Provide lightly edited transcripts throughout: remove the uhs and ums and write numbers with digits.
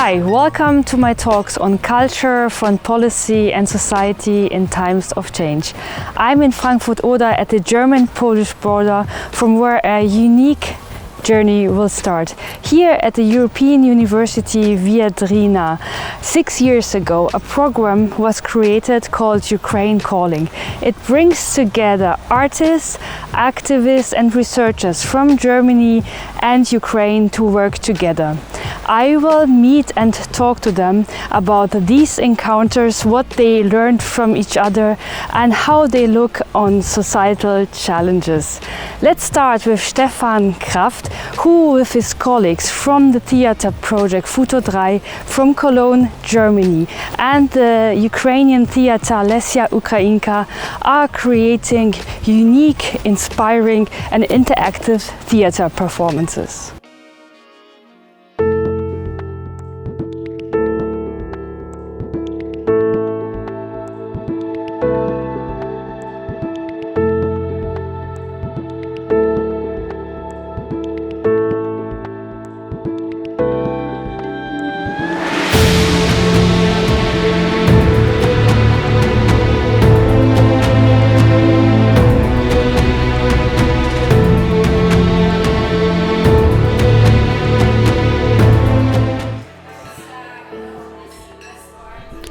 Hi, welcome to my talks on culture, foreign policy and society in times of change. I'm in Frankfurt Oder at the German-Polish border, from where a unique journey will start. Here at the European University Viadrina, 6 years ago, a program was created called Ukraine Calling. It brings together artists, activists and researchers from Germany and Ukraine to work together. I will meet and talk to them about these encounters, what they learned from each other and how they look on societal challenges. Let's start with Stefan Kraft, who with his colleagues from the theatre project futur3 from Cologne, Germany, and the Ukrainian theatre Lesya Ukrainka are creating unique, inspiring and interactive theatre performances.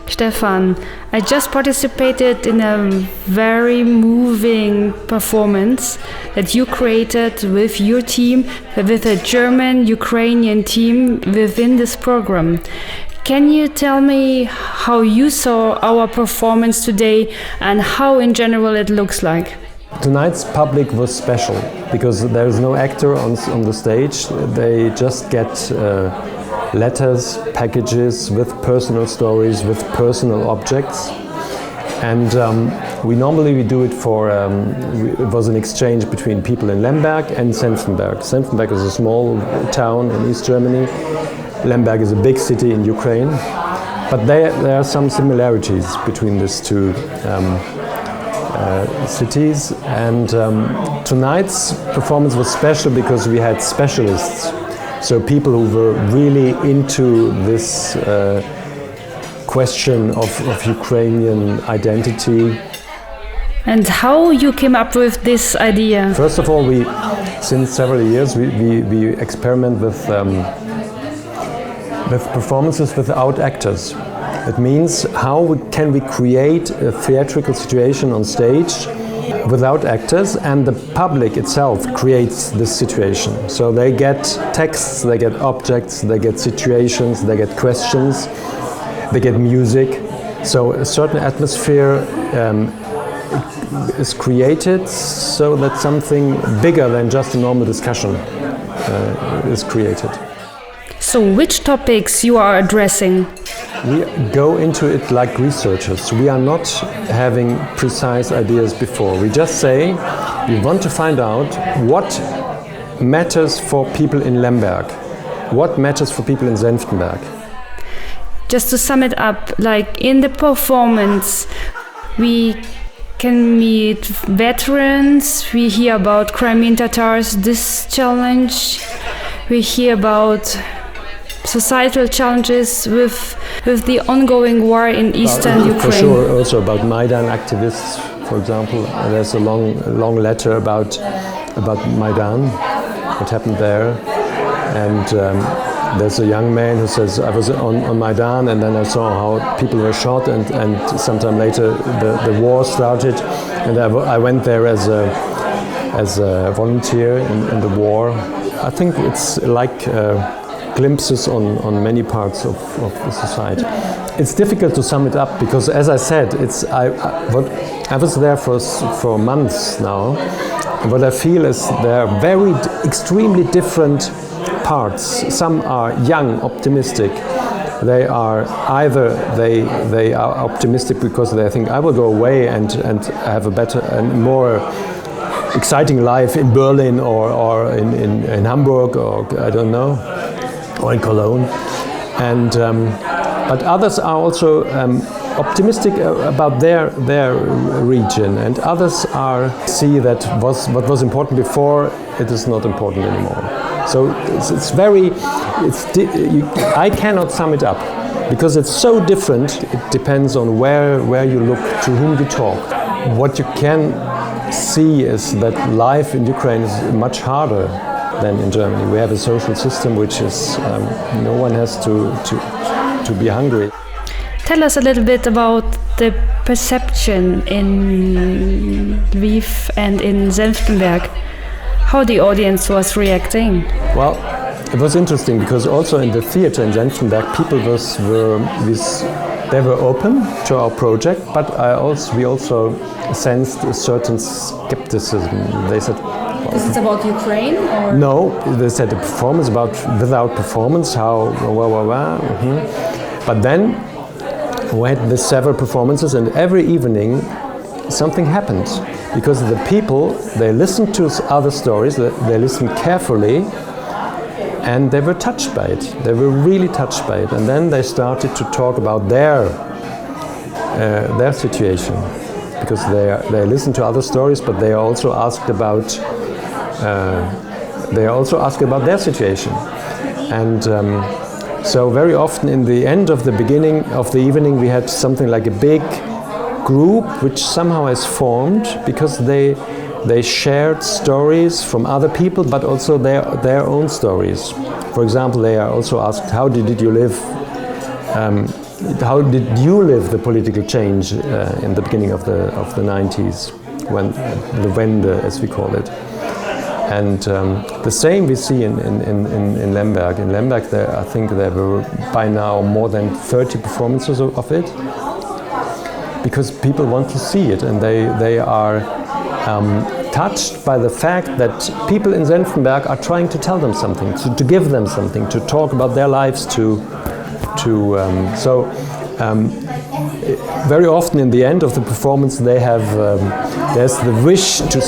Stefan, I just participated in a very moving performance that you created with your team, with a German-Ukrainian team within this program. Can you tell me how you saw our performance today and how in general it looks like? Tonight's public was special because there is no actor on the stage. They just get letters, packages with personal stories, with personal objects. And we normally do it for, it was an exchange between people in Lemberg and Senftenberg. Senftenberg is a small town in East Germany. Lemberg is a big city in Ukraine. But there are some similarities between these two cities. And tonight's performance was special because we had specialists. So people who were really into this question of Ukrainian identity. And how you came up with this idea? First of all, since several years we experiment with performances without actors. It means how can we create a theatrical situation on stage without actors, and the public itself creates this situation. So they get texts, they get objects, they get situations, they get questions, they get music. So a certain atmosphere is created so that something bigger than just a normal discussion is created. So which topics you are addressing? We go into it like researchers. We are not having precise ideas before. We just say we want to find out what matters for people in Lemberg, what matters for people in Senftenberg. Just to sum it up, like in the performance, we can meet veterans, we hear about Crimean Tatars, this challenge, we hear about societal challenges with the ongoing war in eastern Ukraine. For sure, also about Maidan activists, for example. There's a long letter about Maidan, what happened there. And there's a young man who says, I was on Maidan and then I saw how people were shot and sometime later the war started. And I went there as a volunteer in the war. I think it's like glimpses on many parts of the society. It's difficult to sum it up because, as I said, I was there for months now. And what I feel is there are very extremely different parts. Some are young, optimistic. They are they are optimistic because they think I will go away and have a better and more exciting life in Berlin or in Hamburg or I don't know. Or in Cologne, and but others are also optimistic about their region, and others see that what was important before, it is not important anymore. So I cannot sum it up because it's so different. It depends on where you look, to whom you talk. What you can see is that life in Ukraine is much harder than in Germany. We have a social system which is no one has to be hungry. Tell us a little bit about the perception in Lviv and in Senftenberg, how the audience was reacting. Well, it was interesting because also in the theater in Senftenberg, people were open to our project, but we also sensed a certain skepticism. They said, "Is it about Ukraine?" Or? No, they said the performance without performance, how. But then we had the several performances, and every evening something happened because the people, they listened to other stories, they listened carefully, and they were touched by it. They were really touched by it, and then they started to talk about their situation, because they listened to other stories, but they also asked about their situation, and. So very often in the end of the beginning of the evening we had something like a big group which somehow has formed because they shared stories from other people but also their own stories. For example, they are also asked, how did you live the political change in the beginning of the 90s, when the Wende, as we call it. And the same we see in Lemberg. In Lemberg, I think there were by now more than 30 performances of it, because people want to see it, and they are touched by the fact that people in Senftenberg are trying to tell them something, to give them something, to talk about their lives, very often in the end of the performance they have there's the wish to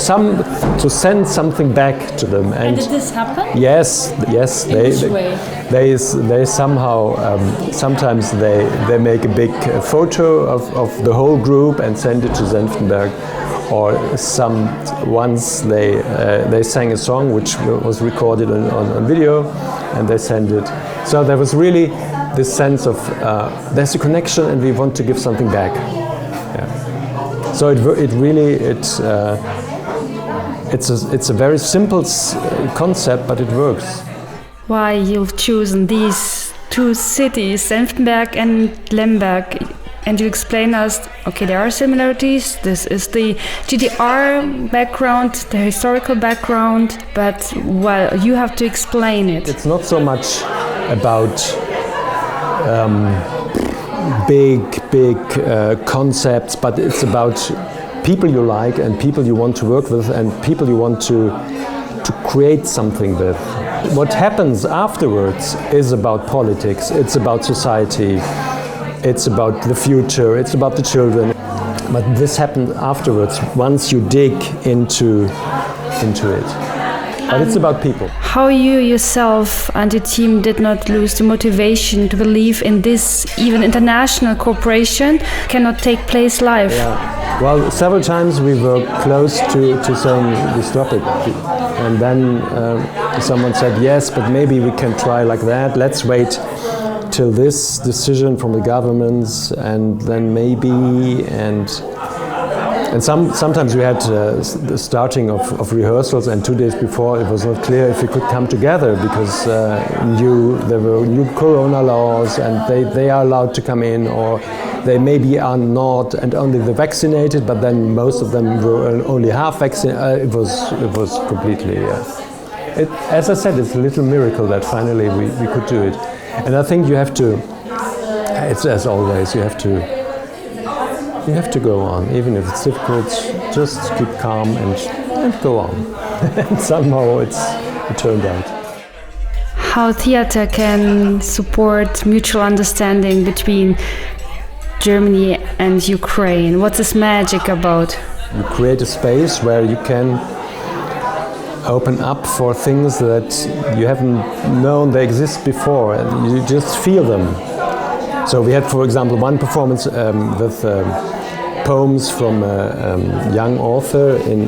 send something back to them. And did this happen? Yes. In which way? They somehow sometimes they make a big photo of the whole group and send it to Senftenberg, or once they sang a song which was recorded on video and they send it. So there was really this sense of there's a connection and we want to give something back. Yeah. So it's a very simple concept, but it works. Why you've chosen these two cities, Senftenberg and Lemberg, and you explain us, okay, there are similarities, this is the GDR background, the historical background, but well, you have to explain it. It's not so much about big concepts, but it's about people you like and people you want to work with and people you want to create something with. What happens afterwards is about politics, it's about society, it's about the future, it's about the children. But this happened afterwards, once you dig into it. But it's about people. How you yourself and your team did not lose the motivation to believe in this even international cooperation cannot take place live. Yeah. Well, several times we were close to saying we stop it. And then someone said, yes, but maybe we can try like that. Let's wait till this decision from the governments, and then maybe, and sometimes we had the starting of rehearsals, and 2 days before it was not clear if we could come together because there were new corona laws and they are allowed to come in, or they maybe are not, and only the vaccinated, but then most of them were only half vaccinated. It was completely, as I said, it's a little miracle that finally we could do it. And I think you have to, it's as always, you have to go on, even if it's difficult. Just keep calm and go on. And somehow it turned out. How theater can support mutual understanding between Germany and Ukraine? What's this magic about? You create a space where you can open up for things that you haven't known they exist before, and you just feel them. So we had, for example, one performance with poems from a young author in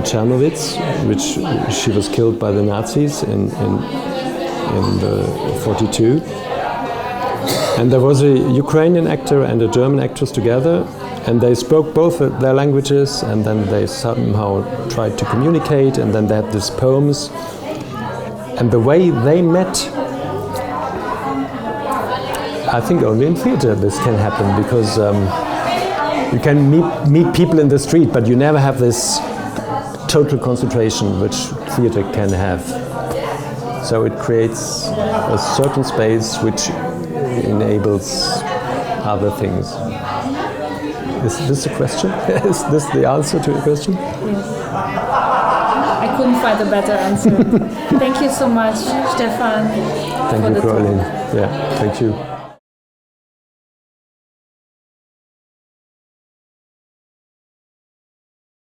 Czernowitz, which she was killed by the Nazis in the 42. And there was a Ukrainian actor and a German actress together, and they spoke both their languages, and then they somehow tried to communicate, and then they had these poems. And the way they met, I think only in theater this can happen, because you can meet people in the street, but you never have this total concentration which theater can have. So it creates a certain space which enables other things. Is this a question? Is this the answer to your question? Yes. I couldn't find a better answer. Thank you so much, Stefan. Thank you, Caroline. Yeah, thank you.